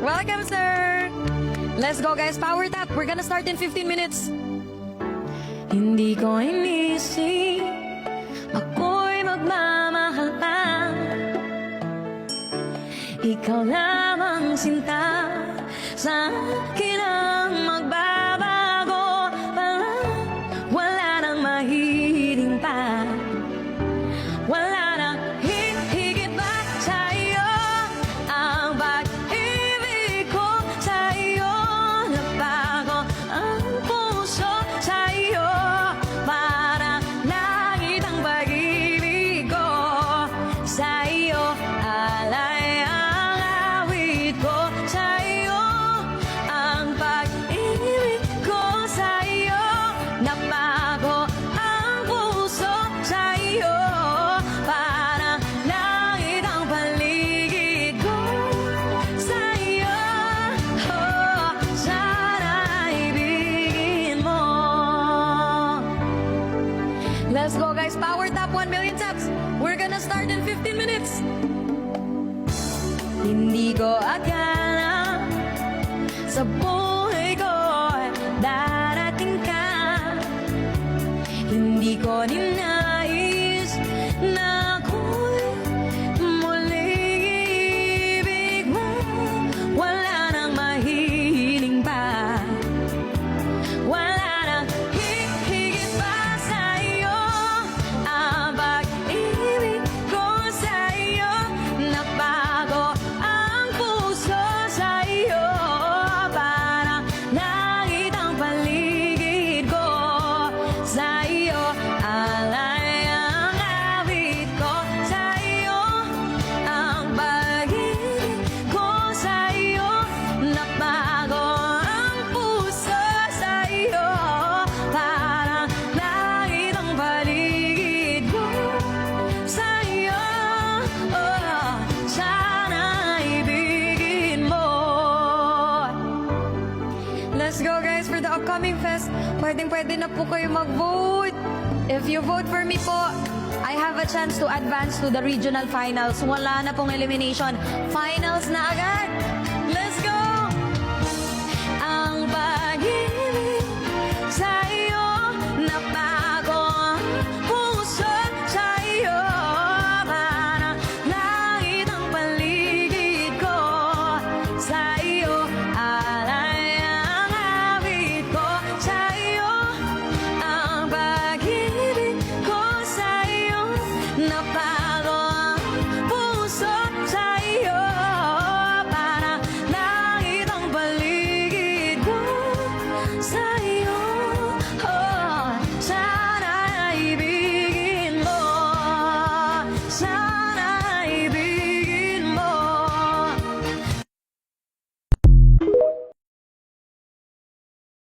Welcome, sir. Let's go, guys. Power tap. We're gonna start in 15 minutes. Hindi ko inisip ako'y magmamahal pa. Ikaw lamang sinta sa akin ang magbabago. Parang wala nang mahihiling pa. Wala nang higit pa sa'yo. Ang pag-ibig ko sa'yo. Nabago ang puso sa'yo. Parang langit ang pag-ibig ko sa'yo. Alay ang awit ko sa'yo. Ang pag-ibig ko sa'yo. Nabago ang puso sa'yo. Parang langit ang paligid ko sa'yo. Oh, sana ibigin mo. Let's go, guys. Power tap, 1 million taps. We're gonna start in 15 minutes. Hindi ko akala sa buhay ko darating ka. Hindi ko ninais na ako'y muling ibig mo. Wala nang mahihiling pa. Wala nang higit pa sa'yo. Ang pag-ibig ko sa'yo. Nabago ang puso sa'yo. Parang langit ang paligid ko sa'yo. Alay ang awit ko sa'yo. Ang pag-ibig ko sa'yo. Nabago ang puso sa'yo. Parang langit ang paligid ko sa'yo. Oh, sana ibigin mo. Let's go, guys, for the upcoming fest. Pwedeng-pwede na po kayo mag-vote. If you vote for me po, I have a chance to advance to the regional finals. Wala na pong elimination. Finals na agad. Let's go!